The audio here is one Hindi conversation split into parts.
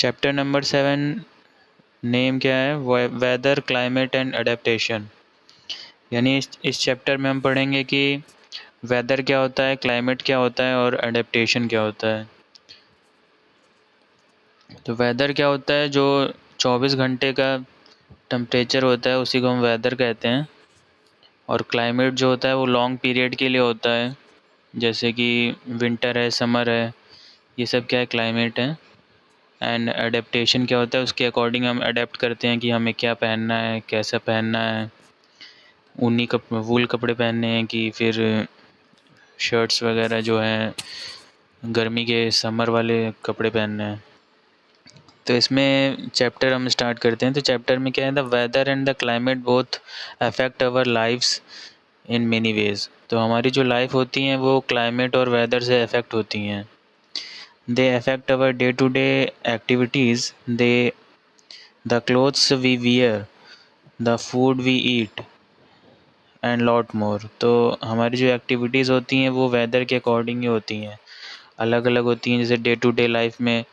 चैप्टर नंबर 7 नेम क्या है? Weather, climate and adaptation. यानी इस चैप्टर में हम पढ़ेंगे कि वेदर क्या होता है, क्लाइमेट क्या होता है और अडेप्टेशन क्या होता है। तो वेदर क्या होता है? जो 24 घंटे का टेम्परेचर होता है उसी को हम वेदर कहते हैं। और क्लाइमेट जो होता है वो लॉन्ग पीरियड के लिए होता है, जैसे कि विंटर है, समर है, ये सब क्या है? क्लाइमेट है। एंड अडेप्टेशन क्या होता है? उसके अकॉर्डिंग हम अडेप्ट करते हैं कि हमें क्या पहनना है, कैसा पहनना है, वूल कपड़े पहनने हैं कि फिर शर्ट्स वगैरह जो हैं गर्मी के समर वाले कपड़े पहनने हैं। तो इसमें चैप्टर हम स्टार्ट करते हैं। तो चैप्टर में क्या है? The weather and the climate both affect our lifes in many ways. तो हमारी जो लाइफ होती हैं वो क्लाइमेट और वेदर से अफेक्ट होती हैं। They affect our day to day activities, the clothes we wear, the food we eat and lot more. तो हमारी जो एक्टिविटीज़ होती हैं वो वेदर के अकॉर्डिंग ही होती हैं, अलग अलग होती हैं। जैसे डे टू डे लाइफ में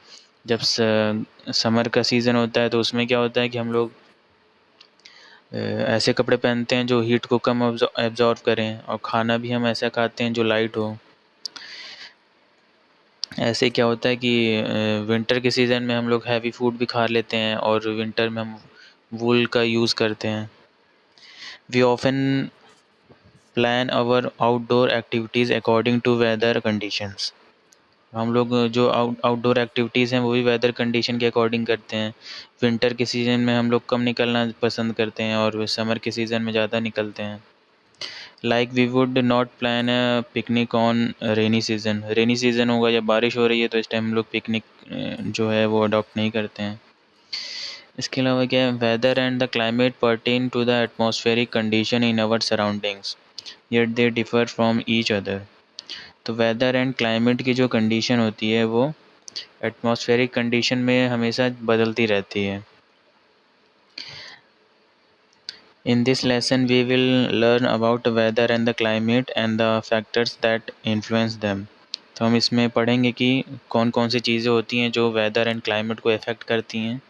जब समर का सीज़न होता है तो उसमें क्या होता है कि हम लोग ऐसे कपड़े पहनते हैं जो हीट को कम एब्जॉर्व करें, और खाना भी हम ऐसा खाते हैं जो लाइट हो। ऐसे क्या होता है कि विंटर के सीज़न में हम लोग हैवी फूड भी खा लेते हैं और विंटर में हम वूल का यूज़ करते हैं। We often plan our outdoor activities according to weather conditions. हम लोग जो आउटडोर एक्टिविटीज़ हैं वो भी वेदर कंडीशन के अकॉर्डिंग करते हैं। विंटर के सीज़न में हम लोग कम निकलना पसंद करते हैं और समर के सीज़न में ज़्यादा निकलते हैं। Like we would not plan a picnic on rainy season. Rainy season होगा या बारिश हो रही है तो इस टाइम हम लोग पिकनिक जो है वो अडॉप्ट नहीं करते हैं। इसके अलावा क्या है? Weather and the climate pertain to the atmospheric condition in our surroundings, yet they differ from each other. तो वेदर एंड क्लाइमेट की जो कंडीशन होती है वो एटमॉस्फेरिक कंडीशन में हमेशा बदलती रहती है। In this lesson we will learn about weather and the climate and the factors that influence them. तो हम इसमें पढ़ेंगे कि कौन कौन सी चीज़ें होती हैं जो वेदर एंड क्लाइमेट को अफेक्ट करती हैं।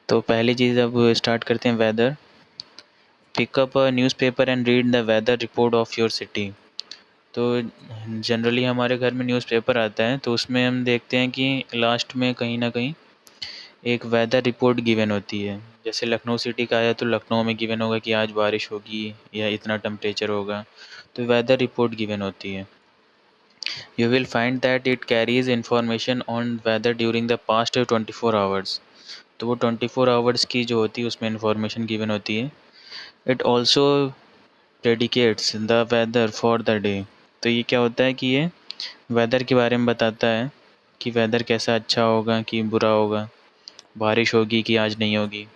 तो पहली चीज़ अब स्टार्ट करते हैं weather. Pick up a newspaper and read the weather report of your city. तो जनरली हमारे घर में न्यूज़पेपर आता है तो उसमें हम देखते हैं कि लास्ट में कहीं ना कहीं एक वेदर रिपोर्ट गिवन होती है। जैसे लखनऊ सिटी का आया तो लखनऊ में गिवन होगा कि आज बारिश होगी या इतना टेम्परेचर होगा, तो वेदर रिपोर्ट गिवन होती है। You will find that it carries information on whether during the past 24 hours. तो वो 24 आवर्स की जो होती है उसमें इंफॉर्मेशन गिवन होती है। It also predicates the weather for the day. तो ये क्या होता है कि ये वेदर के बारे में बताता है कि वेदर कैसा अच्छा होगा कि बुरा होगा, बारिश होगी कि आज नहीं होगी।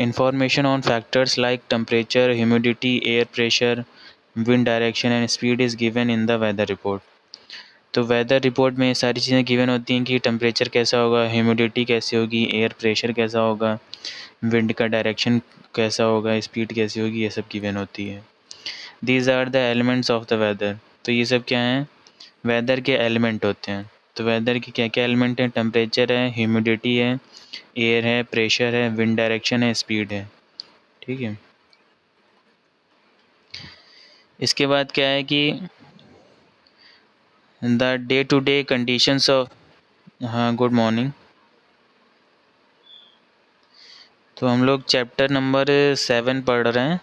Information on factors like temperature, humidity, air pressure, wind direction and speed is given in the weather report. तो वेदर रिपोर्ट में सारी चीज़ें गिवन होती हैं कि टेम्परेचर कैसा होगा, ह्यूमिडिटी कैसी होगी, एयर प्रेशर कैसा होगा, विंड का डायरेक्शन कैसा होगा, स्पीड कैसी होगी, ये सब गिवन होती है। These are the elements of the weather. तो ये सब क्या हैं? वेदर के एलिमेंट होते हैं। तो वेदर के क्या क्या एलिमेंट हैं? टेम्परेचर है, ह्यूमिडिटी है, एयर है, प्रेशर है, विंड डायरेक्शन है, स्पीड है। ठीक है। इसके बाद क्या है कि the day to day conditions of. हाँ, गुड मॉर्निंग। तो हम लोग चैप्टर नंबर 7 पढ़ रहे हैं,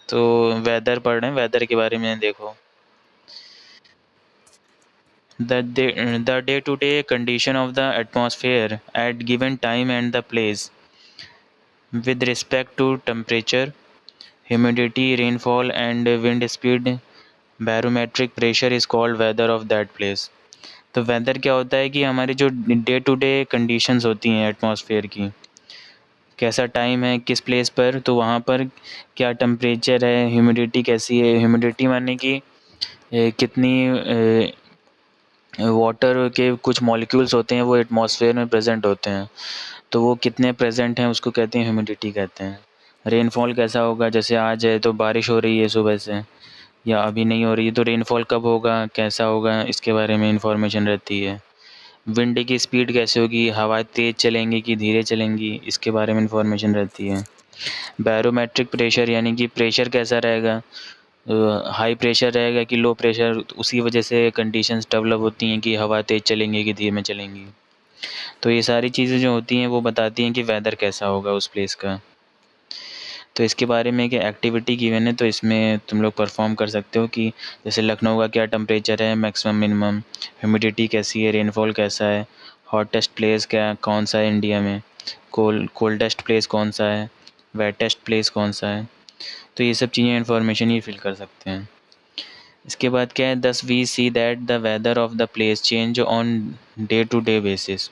तो वेदर पढ़ रहे हैं। वेदर के बारे में देखो, the day to day condition of the atmosphere at given time and the place with respect to temperature, humidity, rainfall and wind speed, barometric pressure is called weather of that place। तो वेदर क्या होता है कि हमारी जो डे टू डे कंडीशंस होती हैं एटमॉस्फेयर की, कैसा टाइम है किस प्लेस पर, तो वहाँ पर क्या टेम्परेचर है, ह्यूमिडिटी कैसी है। ह्यूमिडिटी माने कि कितनी वाटर के कुछ मॉलिक्यूल्स होते हैं वो एटमॉस्फेयर में प्रेजेंट होते हैं, तो वो कितने प्रेजेंट हैं उसको कहते हैं ह्यूमिडिटी कहते हैं। रेनफॉल कैसा होगा, जैसे आज है तो बारिश हो रही है सुबह से या अभी नहीं हो रही है, तो रेनफॉल कब होगा, कैसा होगा, इसके बारे में इंफॉर्मेशन रहती है। विंड की स्पीड कैसे होगी, हवा तेज़ चलेंगी कि धीरे चलेंगी, इसके बारे में इंफॉर्मेशन रहती है। बैरोमेट्रिक प्रेशर यानी कि प्रेशर कैसा रहेगा, हाई प्रेशर रहेगा कि लो प्रेशर, उसी वजह से कंडीशंस डेवलप होती हैं कि हवा तेज़ चलेंगी कि धीमे चलेंगी। तो ये सारी चीज़ें जो होती हैं वो बताती हैं कि वेदर कैसा होगा उस प्लेस का। तो इसके बारे में एक एक्टिविटी गिवन है, तो इसमें तुम लोग परफॉर्म कर सकते हो कि जैसे लखनऊ का क्या टेम्परेचर है, मैक्सिमम मिनिमम, ह्यूमिडिटी कैसी है, रेनफॉल कैसा है, हॉटेस्ट प्लेस क्या कौन सा है इंडिया में, कोल्डेस्ट प्लेस कौन सा है, वेटेस्ट प्लेस कौन सा है। तो ये सब चीज़ें इन्फॉर्मेशन ये फिल कर सकते हैं। इसके बाद क्या है, thus we see that the weather of the place change on day to day basis.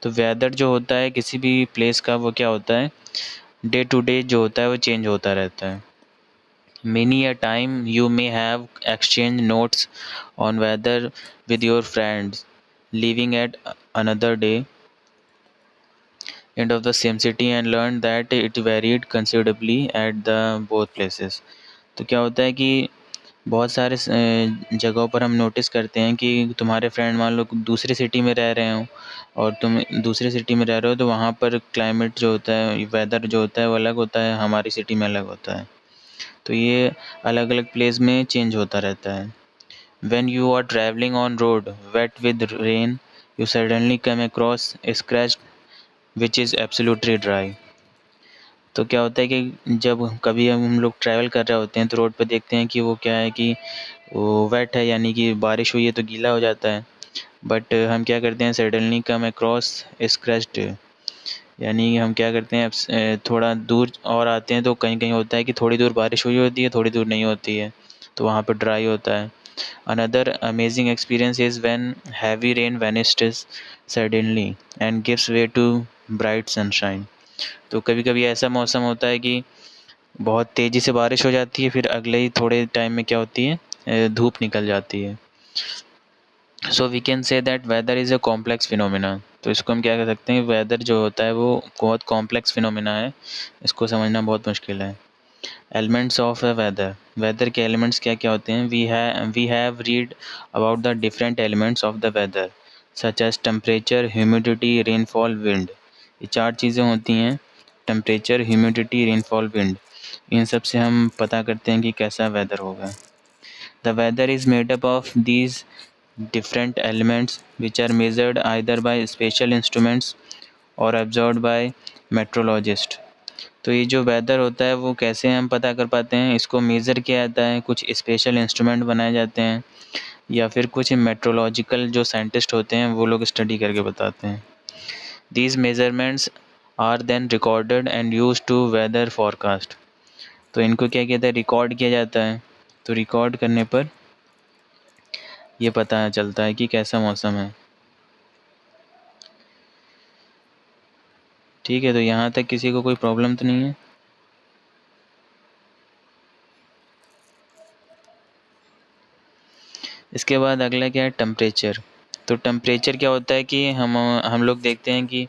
तो वेदर जो होता है किसी भी प्लेस का वो क्या होता है, डे टू डे जो होता है वो चेंज होता रहता है। Many a time you may have exchanged notes on weather with your friends living at another day end of the same city and learned that it varied considerably at the both places। तो क्या होता है कि बहुत सारे जगहों पर हम नोटिस करते हैं कि तुम्हारे फ्रेंड मान लो दूसरी सिटी में रह रहे हो और तुम दूसरी सिटी में रह रहे हो, तो वहाँ पर क्लाइमेट जो होता है, वेदर जो होता है वो अलग होता है, हमारी सिटी में अलग होता है। तो ये अलग अलग प्लेस में चेंज होता रहता है। When you are traveling on road wet with rain, you suddenly come across a scratch which is absolutely dry। तो क्या होता है कि जब कभी हम लोग ट्रैवल कर रहे होते हैं तो रोड पे देखते हैं कि वो क्या है कि वो वेट है, यानी कि बारिश हुई है तो गीला हो जाता है। बट हम क्या करते हैं, सडनली कम अक्रॉस स्क्रैच्ड, यानी हम क्या करते हैं, थोड़ा दूर और आते हैं तो कहीं कहीं होता है कि थोड़ी दूर बारिश हुई होती है, थोड़ी दूर नहीं होती है, तो वहाँ पर ड्राई होता है। Another amazing experience is when heavy rain vanishes suddenly and gives way to bright sunshine. तो कभी कभी ऐसा मौसम होता है कि बहुत तेज़ी से बारिश हो जाती है, फिर अगले ही थोड़े टाइम में क्या होती है, धूप निकल जाती है। So we can say that weather is a complex phenomena. तो इसको हम क्या कह सकते हैं, वेदर जो होता है वो बहुत कॉम्प्लेक्स फिनोमिना है, इसको समझना बहुत मुश्किल है। Elements of a weather, weather के एलिमेंट्स क्या क्या होते हैं, we have read about the different elements of the weather such as temperature, humidity, rainfall, wind. ये चार चीज़ें होती हैं, टेम्परेचर, ह्यूमिडिटी, रेनफॉल, विंड। इन सब से हम पता करते हैं कि कैसा वेदर होगा। The weather is made up of these different elements which are measured either by special instruments or observed by meteorologist। तो ये जो वेदर होता है वो कैसे हम पता कर पाते हैं, इसको मेज़र किया जाता है, कुछ स्पेशल इंस्ट्रूमेंट बनाए जाते हैं या फिर कुछ मेट्रोलॉजिकल जो साइंटिस्ट होते हैं वो लोग स्टडी करके बताते हैं। These measurements are then recorded and use to weather forecast. तो इनको क्या कहते हैं, रिकॉर्ड किया जाता है। तो रिकॉर्ड करने पर ये पता चलता है कि कैसा मौसम है। ठीक है, तो यहाँ तक किसी को कोई प्रॉब्लम तो नहीं है। इसके बाद अगला क्या है, टेम्परेचर। तो टेम्परेचर क्या होता है कि हम लोग देखते हैं कि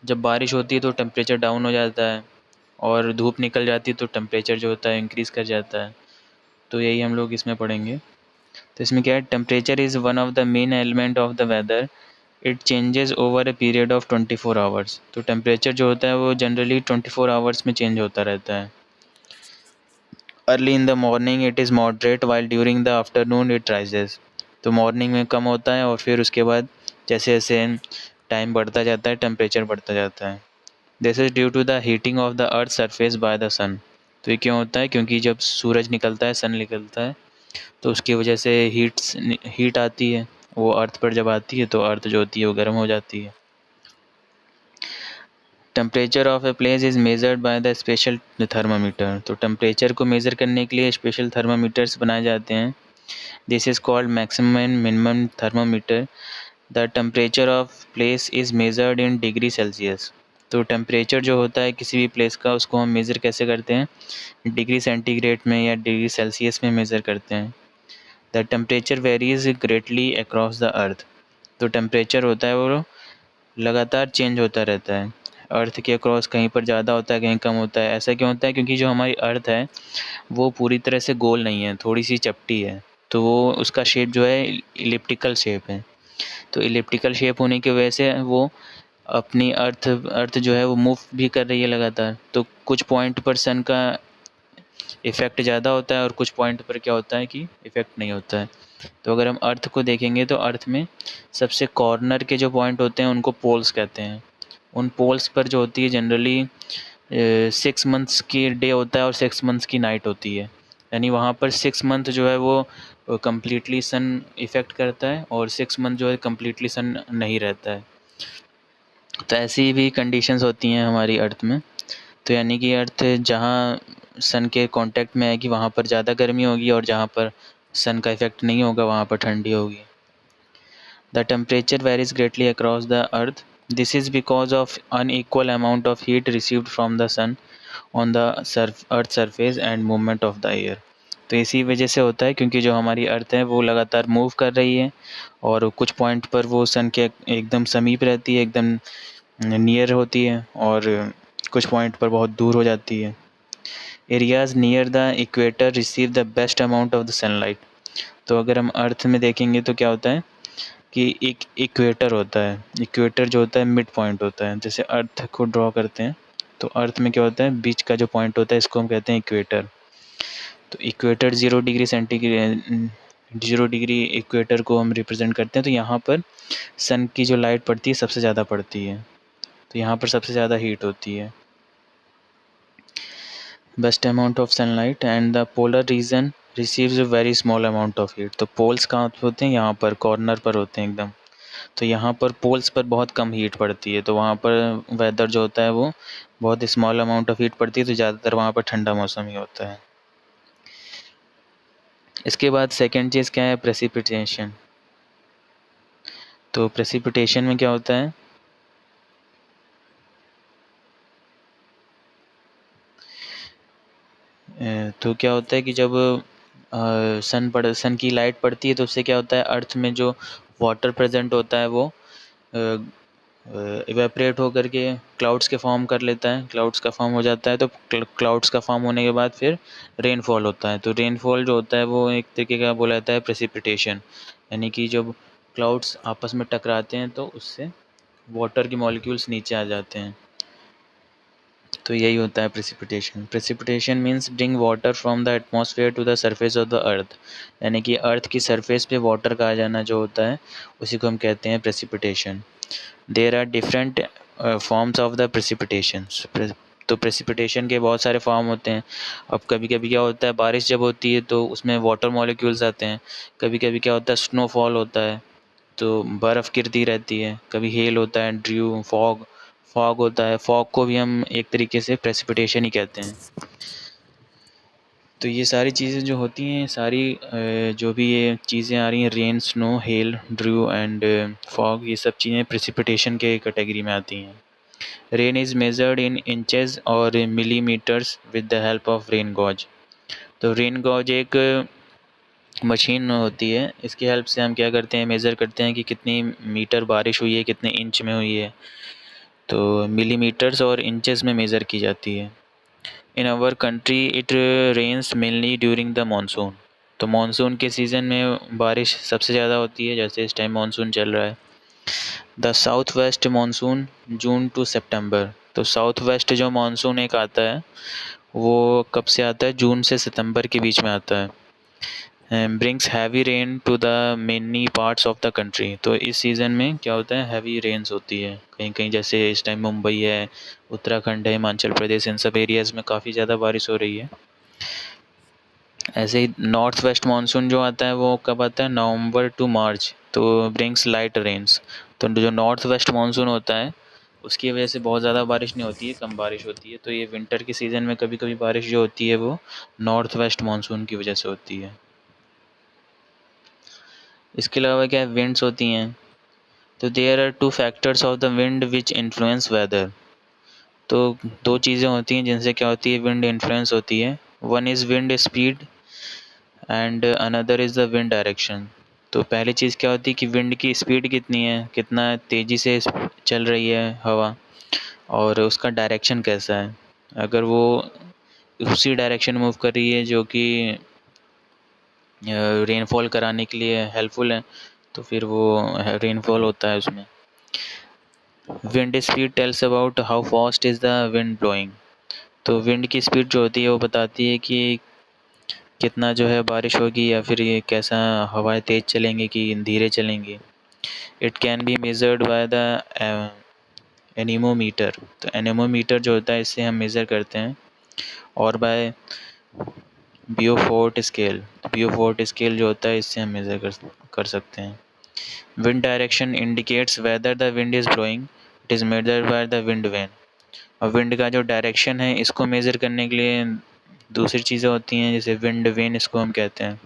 जब बारिश होती है तो टेम्परेचर डाउन हो जाता है और धूप निकल जाती है तो टेम्परेचर जो होता है इंक्रीज़ कर जाता है। तो यही हम लोग इसमें पढ़ेंगे। तो इसमें क्या है, temperature is one of the main element of the weather, it changes over a period of 24 hours. तो टेम्परेचर जो होता है वो जनरली 24 आवर्स में चेंज होता रहता है। Early in the morning it is moderate while during the afternoon it rises. तो मॉर्निंग में कम होता है और फिर उसके बाद जैसे जैसे टाइम बढ़ता जाता है टेम्परेचर बढ़ता जाता है। This is due to the heating of the earth surface by the sun. तो ये क्यों होता है, क्योंकि जब सूरज निकलता है, सन निकलता है, तो उसकी वजह से हीट आती है, वो अर्थ पर जब आती है तो अर्थ जो होती है वो गर्म हो जाती है। Temperature of a place is measured by the special thermometer. तो टेम्परेचर को मेज़र करने के लिए स्पेशल थर्मामीटर्स बनाए जाते हैं। This is called maximum and minimum thermometer. The temperature of place is measured in degree Celsius. तो टेम्परेचर जो होता है किसी भी प्लेस का उसको हम मेज़र कैसे करते हैं, डिग्री सेंटीग्रेड में या डिग्री सेल्सियस में मेज़र करते हैं। The temperature varies greatly across the earth. तो टेम्परेचर होता है वो लगातार चेंज होता रहता है, अर्थ के अक्रॉस कहीं पर ज़्यादा होता है, कहीं कम होता है। ऐसा क्यों होता है, क्योंकि जो हमारी अर्थ है वो पूरी तरह से गोल नहीं है, थोड़ी सी चपटी है, तो वो उसका शेप जो है इलिप्टिकल शेप है। तो इलिप्टिकल शेप होने की वजह से वो अपनी अर्थ जो है वो मूव भी कर रही है लगातार। तो कुछ पॉइंट पर सन का इफ़ेक्ट ज़्यादा होता है और कुछ पॉइंट पर क्या होता है कि इफ़ेक्ट नहीं होता है। तो अगर हम अर्थ को देखेंगे तो अर्थ में सबसे कॉर्नर के जो पॉइंट होते हैं उनको पोल्स कहते हैं। उन पोल्स पर जो होती है जनरली 6 मंथ्स की डे होता है और 6 मंथ्स की नाइट होती है। यानी वहाँ पर 6 मंथ जो है वो कम्प्लीटली सन इफ़ेक्ट करता है और 6 मंथ जो है कम्प्लीटली सन नहीं रहता है। तो ऐसी भी कंडीशंस होती हैं हमारी अर्थ में। तो यानी कि अर्थ जहाँ सन के कांटेक्ट में आएगी वहाँ पर ज़्यादा गर्मी होगी और जहाँ पर सन का इफ़ेक्ट नहीं होगा वहाँ पर ठंडी होगी। The temperature varies greatly across the earth. This is because of unequal amount of heat received from the sun on the earth surface and movement of the air. तो इसी वजह से होता है क्योंकि जो हमारी अर्थ है वो लगातार मूव कर रही है और कुछ पॉइंट पर वो सन के एकदम समीप रहती है, एकदम नियर होती है और कुछ पॉइंट पर बहुत दूर हो जाती है। Areas near the equator receive the best amount of the sunlight. तो अगर हम अर्थ में देखेंगे तो क्या होता है कि एक इक्वेटर होता है। इक्वेटर जो होता है मिड पॉइंट होता है। जैसे अर्थ को ड्रॉ करते हैं तो अर्थ में क्या होता है बीच का जो पॉइंट होता है इसको हम कहते हैं इक्वेटर। तो equator 0 degree centigrade 0 degree equator को हम रिप्रेजेंट करते हैं। तो यहाँ पर सन की जो लाइट पड़ती है सबसे ज़्यादा पड़ती है, तो यहाँ पर सबसे ज़्यादा हीट होती है। Best amount of sunlight and the polar region receives a very small amount of heat. तो पोल्स कहाँ होते हैं, यहाँ पर कॉर्नर पर होते हैं एकदम। तो यहाँ पर पोल्स पर बहुत कम हीट पड़ती है, तो वहाँ पर वेदर जो होता है वो बहुत स्मॉल अमाउंट ऑफ हीट पड़ती है, तो ज़्यादातर वहाँ पर ठंडा मौसम ही होता है। इसके बाद सेकेंड चीज़ क्या है, प्रेसिपिटेशन। तो प्रेसिपिटेशन में क्या होता है, तो क्या होता है कि जब सन की लाइट पड़ती है तो उससे क्या होता है अर्थ में जो वाटर प्रेजेंट होता है वो इवेपरेट होकर के क्लाउड्स के फॉर्म कर लेता है, क्लाउड्स का फॉर्म हो जाता है। तो क्लाउड्स का फॉर्म होने के बाद फिर रेनफॉल होता है। तो रेनफॉल जो होता है वो एक तरीके का बोला जाता है प्रेसिपिटेशन। यानी कि जब क्लाउड्स आपस में टकराते हैं तो उससे वाटर के मॉलिक्यूल्स नीचे आ जाते हैं, तो यही होता है precipitation. Precipitation means bring water from the atmosphere to the surface of the earth. यानी कि अर्थ की सरफेस पे वाटर का आ जाना जो होता है उसी को हम कहते हैं precipitation. There are different forms of the precipitation. तो प्रेसिपिटेशन के बहुत सारे फॉर्म होते हैं। अब कभी कभी क्या होता है बारिश जब होती है तो उसमें वाटर मॉलिक्यूल्स आते हैं। कभी कभी क्या होता है स्नोफॉल होता है, तो बर्फ़ गिरती रहती है। कभी हेल होता है, ड्रू, फॉग फॉग होता है। फॉग को भी हम एक तरीके से प्रेसिपिटेशन ही कहते हैं। तो ये सारी चीज़ें जो होती हैं सारी जो भी ये चीज़ें आ रही हैं rain, snow, hail, dew and fog, ये सब चीज़ें प्रेसिपिटेशन के कैटेगरी में आती हैं। Rain is measured in inches और millimetres with the help of rain gauge. तो रेन गॉज एक मशीन होती है, इसकी हेल्प से हम क्या करते हैं मेज़र करते हैं कि कितनी मीटर बारिश हुई है, कितने इंच में हुई है। तो मिलीमीटर्स और इंचेस में मेज़र की जाती है। In our country it rains mainly during the monsoon. तो मानसून के सीज़न में बारिश सबसे ज़्यादा होती है, जैसे इस टाइम मानसून चल रहा है। The south west monsoon June to September. तो साउथ वेस्ट जो मानसून एक आता है वो कब से आता है, जून से सितंबर के बीच में आता है। Brings heavy rain to the many parts of the country. तो इस सीज़न में क्या होता है हैवी रेन्स होती है कहीं कहीं, जैसे इस टाइम मुंबई है, उत्तराखंड है, हिमाचल प्रदेश, इन सब एरियाज़ में काफ़ी ज़्यादा बारिश हो रही है। ऐसे ही नॉर्थ वेस्ट मानसून जो आता है वो कब आता है, नवंबर टू मार्च। तो ब्रिंग्स लाइट रेन्स। तो जो नॉर्थ वेस्ट मानसून होता है उसकी वजह से बहुत ज़्यादा बारिश नहीं होती है, कम बारिश होती है। तो ये विंटर के सीज़न में कभी कभी बारिश जो होती है वो नॉर्थ वेस्ट मानसून की वजह से होती है। इसके अलावा क्या विंड्स होती हैं। तो there are two factors of the wind which influence weather. तो दो चीज़ें होती हैं जिनसे क्या होती है विंड इन्फ्लुएंस होती है। One is wind speed and another is the wind direction. तो पहली चीज़ क्या होती है कि विंड की स्पीड कितनी है, कितना तेज़ी से चल रही है हवा, और उसका डायरेक्शन कैसा है। अगर वो उसी डायरेक्शन मूव कर रही है जो कि रेनफॉल कराने के लिए हेल्पफुल है तो फिर वो रेनफॉल होता है उसमें। Wind speed tells about how fast is the wind blowing. तो विंड की स्पीड जो होती है वो बताती है कि कितना जो है बारिश होगी या फिर ये कैसा हवाएं तेज़ चलेंगी कि धीरे चलेंगी। It can be measured by the anemometer. तो एनीमोमीटर जो होता है इससे हम मेज़र करते हैं, और बाय बियोफोर्ट स्केल। बियोफोर्ट स्केल जो होता है इससे हम मेज़र कर सकते हैं। Wind direction indicates whether the wind is blowing. It is measured by the wind vane. और विंड का जो डायरेक्शन है इसको मेज़र करने के लिए दूसरी चीज़ें होती हैं, जैसे विंड वेन इसको हम कहते हैं।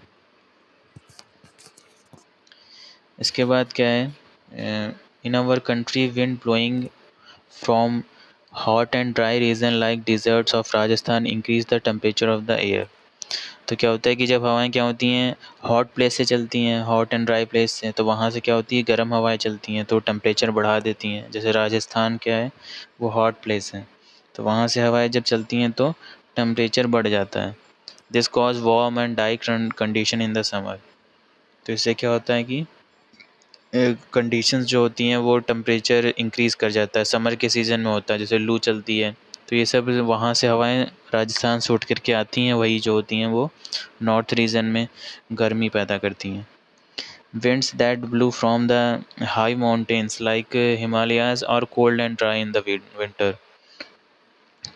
इसके बाद क्या है, in our country wind blowing from hot and dry region like deserts of Rajasthan increase the temperature of the air. तो क्या होता है कि जब हवाएं क्या होती हैं हॉट प्लेस से चलती हैं, हॉट एंड ड्राई प्लेस से, तो वहाँ से क्या होती है गर्म हवाएं चलती हैं तो टेम्परेचर बढ़ा देती हैं। जैसे राजस्थान क्या है वो हॉट प्लेस है, तो वहाँ से हवाएं जब चलती हैं तो टेम्परेचर बढ़ जाता है। This cause warm and dry condition in the summer. तो इससे क्या होता है कि कंडीशंस जो होती हैं वो टेम्परेचर इंक्रीज़ कर जाता है। समर के सीज़न में होता है, जैसे लू चलती है, तो ये सब वहाँ से हवाएं राजस्थान से उठ करके आती हैं, वही जो होती हैं वो नॉर्थ रीजन में गर्मी पैदा करती हैं। Winds that blow from the high mountains like Himalayas are cold and dry in the winter.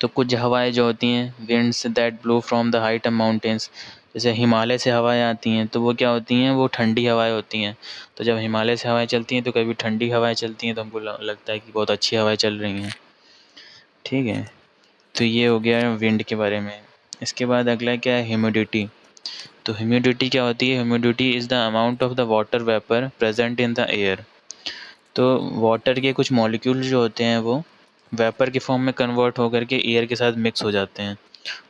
तो कुछ हवाएं जो होती हैं winds that blow from the high mountains, जैसे हिमालय से हवाएं आती हैं तो वो क्या होती हैं वो ठंडी हवाएं होती हैं। तो जब हिमालय से हवाएं चलती हैं तो कभी ठंडी हवाएं चलती हैं तो हमको लगता है कि बहुत अच्छी हवाएं चल रही हैं। ठीक है, तो ये हो गया विंड के बारे में। इसके बाद अगला क्या है ह्यूमिडिटी। तो ह्यूमिडिटी क्या होती है, humidity is the amount of the water vapour present in the air. तो वाटर के कुछ मॉलिक्यूल जो होते हैं वो वेपर के फॉर्म में कन्वर्ट होकर के एयर के साथ मिक्स हो जाते हैं,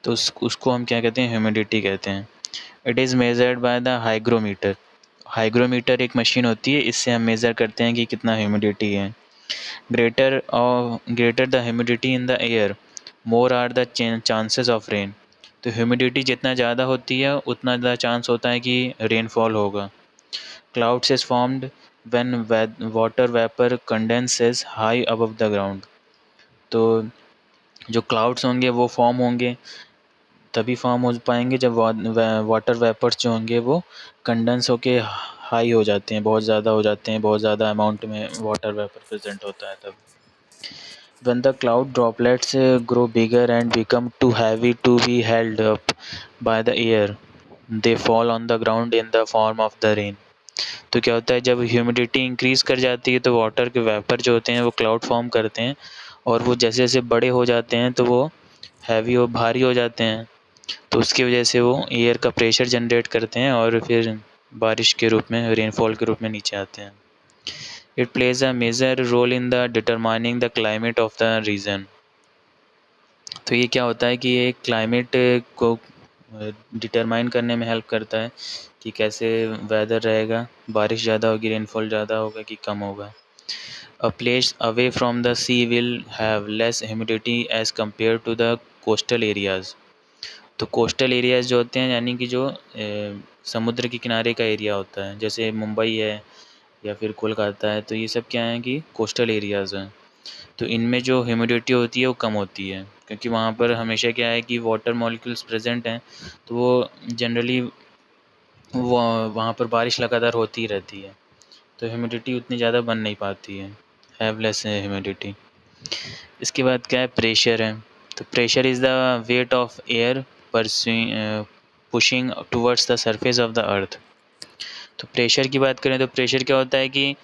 तो उसको हम क्या कहते हैं ह्यूमिडिटी कहते हैं। It is measured by the hygrometer. Hygrometer एक मशीन होती है, इससे हम मेज़र करते हैं कि कितना ह्यूमिडिटी है। Greater the humidity in the air more are the chances of rain. तो ह्यूमिडिटी जितना ज़्यादा होती है उतना ज़्यादा चांस होता है कि रेनफॉल होगा। Clouds is formed when water vapor condenses high above the ground। तो जो क्लाउड्स होंगे वो फॉर्म होंगे, तभी फॉर्म हो पाएंगे जब वाटर वेपर्स जो होंगे वो कंडेंस होके हाई हो जाते हैं, बहुत ज़्यादा हो जाते हैं, बहुत ज़्यादा अमाउंट में वाटर वेपर प्रेजेंट होता है तब। when the cloud droplets grow bigger and become too heavy to be held up by the air, they fall on the ground in the form of the rain। तो क्या होता है जब ह्यूमिडिटी इंक्रीज़ कर जाती है तो वाटर के वेपर जो होते हैं वो क्लाउड फॉर्म करते हैं, और वो जैसे जैसे बड़े हो जाते हैं तो वो हैवी और भारी हो जाते हैं, तो उसकी वजह से वो एयर का प्रेशर जनरेट करते हैं और फिर बारिश के रूप में रेनफॉल के रूप में नीचे आते हैं। It plays a major role in the determining the climate of the region. तो ये क्या होता है कि ये क्लाइमेट को डिटरमाइन करने में हेल्प करता है कि कैसे वेदर रहेगा, बारिश ज़्यादा होगी, रेनफॉल ज़्यादा होगा कि कम होगा। A place away from the sea will have less humidity as compare to the coastal areas. तो कोस्टल एरियाज़ जो होते हैं यानी कि जो समुद्र के किनारे का एरिया होता है, जैसे मुंबई है या फिर कोलकाता है, तो ये सब क्या है कि कोस्टल एरियाज़ हैं। तो इनमें जो ह्यूमिडिटी होती है वो कम होती है, क्योंकि वहाँ पर हमेशा क्या है कि वाटर मॉलिक्यूल्स प्रेजेंट हैं, तो वो जनरली वो वहाँ पर बारिश लगातार होती ही रहती है, तो ह्यूमिडिटी उतनी ज़्यादा बन नहीं पाती है, हैव लेस है ह्यूमिडिटी। इसके बाद क्या है प्रेशर है। तो pressure is the weight of air pushing towards the surface of the earth. तो प्रेशर की बात करें तो प्रेशर क्या होता है कि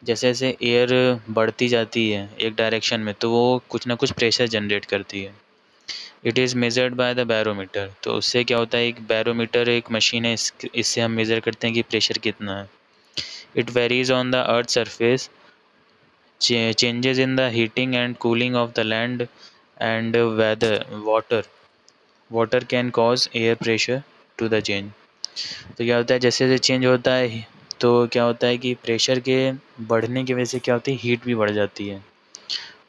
जैसे जैसे एयर बढ़ती जाती है एक डायरेक्शन में तो वो कुछ ना कुछ प्रेशर जनरेट करती है। It is measured by the barometer. तो उससे क्या होता है एक बैरोमीटर एक मशीन है, इससे हम मेज़र करते हैं कि प्रेशर कितना है। It varies on the earth surface, changes in the heating and cooling of the land and weather water can cause air pressure to the change. तो क्या होता है जैसे जैसे चेंज होता है तो क्या होता है कि प्रेशर के बढ़ने की वजह से क्या होती है हीट भी बढ़ जाती है,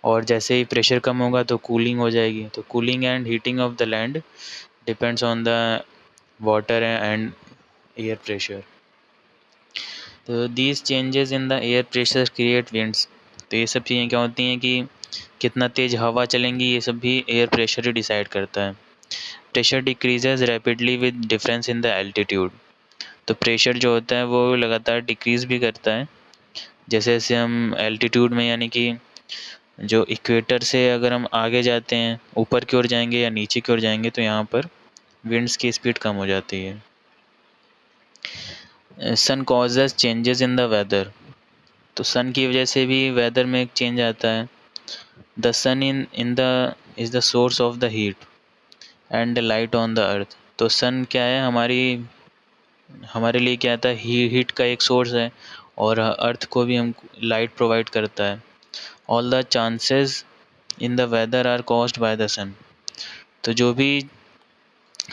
और जैसे ही प्रेशर कम होगा तो कूलिंग हो जाएगी। तो cooling and heating of the land depends on the water and air pressure. तो these changes in the air pressure create winds. तो ये सब चीज़ें क्या होती हैं कि कितना तेज़ हवा चलेंगी, ये सब भी एयर प्रेशर ही डिसाइड करता है। Pressure decreases rapidly with difference in the altitude. तो प्रेशर जो होता है वो लगातार डिक्रीज़ भी करता है जैसे जैसे हम एल्टीट्यूड में, यानी कि जो इक्वेटर से अगर हम आगे जाते हैं, ऊपर की ओर जाएंगे या नीचे की ओर जाएंगे, तो यहाँ पर विंड्स की स्पीड कम हो जाती है। Sun causes changes in the weather. तो सन की वजह से भी वेदर में एक चेंज आता है। The sun in the is the source of the heat and the light on the earth. तो सन क्या है, हमारे लिए क्या आता है, हीट का एक सोर्स है, और अर्थ को भी हम लाइट प्रोवाइड करता है। All the changes in the weather are caused by the sun. तो जो भी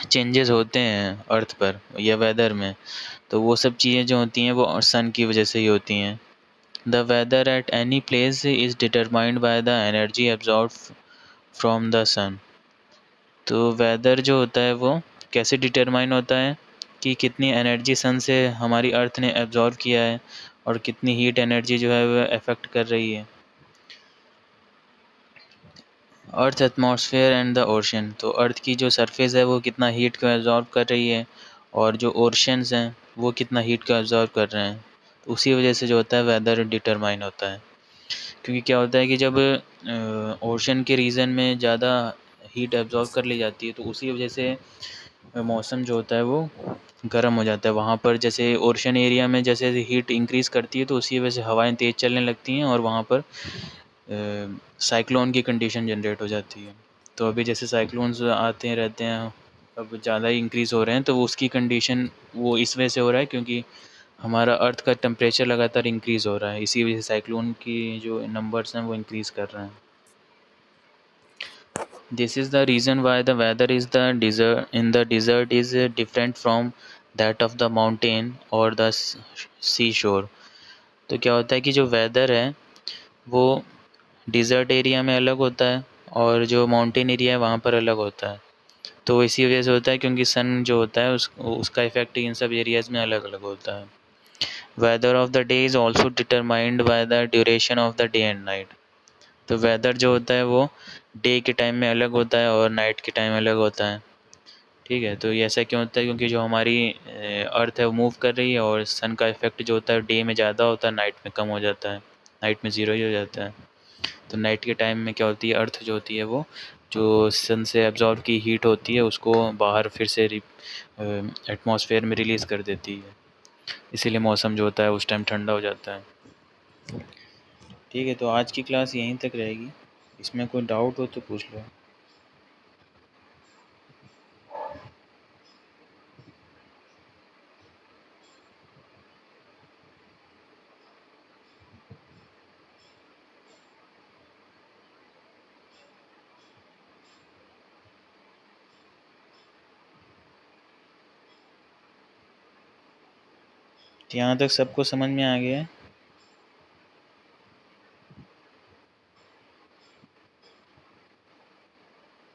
चेंजेस होते हैं अर्थ पर या वेदर में, तो वो सब चीज़ें जो होती हैं वो सन की वजह से ही होती हैं। The weather at any place is determined by the energy absorb from the sun. तो वेदर जो होता है वो कैसे डिटरमाइन होता है कि कितनी एनर्जी सन से हमारी अर्थ ने एब्जॉर्ब किया है और कितनी हीट एनर्जी जो है वो अफेक्ट कर रही है। Earth atmosphere and the ocean. तो अर्थ की जो सरफेस है वो कितना हीट को एब्जॉर्ब कर रही है, और जो ओशंस हैं वो कितना हीट को एब्जॉर्ब कर रहे हैं। तो उसी वजह से जो होता है वेदर डिटरमाइन होता है। क्योंकि क्या होता है कि जब ओशन के रीजन में ज़्यादा हीट एब्जॉर्ब कर ली जाती है, तो उसी वजह से मौसम जो होता है वो गर्म हो जाता है वहाँ पर। जैसे ओशन एरिया में जैसे हीट इंक्रीज़ करती है, तो उसी वजह से हवाएं तेज़ चलने लगती हैं और वहाँ पर साइक्लोन की कंडीशन जनरेट हो जाती है। तो अभी जैसे साइक्लोन्स आते हैं रहते हैं, अब ज़्यादा ही इंक्रीज़ हो रहे हैं, तो वो उसकी कंडीशन वो इस वजह से हो रहा है क्योंकि हमारा अर्थ का टेम्परेचर लगातार इंक्रीज़ हो रहा है, इसी वजह से साइक्लोन की जो नंबर्स हैं वो इंक्रीज़ कर रहे हैं। This is the reason why the weather is the desert in the desert is different from that of the mountain और द सी शोर। तो क्या होता है कि जो वेदर है वो डिज़र्ट एरिया में अलग होता है और जो माउंटेन एरिया है वहाँ पर अलग होता है। तो इसी वजह से होता है क्योंकि सन जो होता है उसका इफेक्ट इन सब एरियाज़ में अलग अलग होता है। Weather of the day is also determined by the duration of the day and night. तो वेदर जो होता है वो डे के टाइम में अलग होता है और नाइट के टाइम अलग होता है। ठीक है, तो ये ऐसा क्यों होता है, क्योंकि जो हमारी अर्थ है वो मूव कर रही है और सन का इफेक्ट जो होता है डे में ज़्यादा होता है, नाइट में कम हो जाता है, नाइट में ज़ीरो ही हो जाता है। तो नाइट के टाइम में क्या होती है, अर्थ जो होती है वो जो सन से एब्जॉर्ब की हीट होती है उसको बाहर फिर से एटमॉस्फेयर में रिलीज़ कर देती है, इसीलिए मौसम जो होता है उस टाइम ठंडा हो जाता है। ठीक है, तो आज की क्लास यहीं तक रहेगी, इसमें कोई डाउट हो तो पूछ लो। यहाँ तक सबको समझ में आ गया है?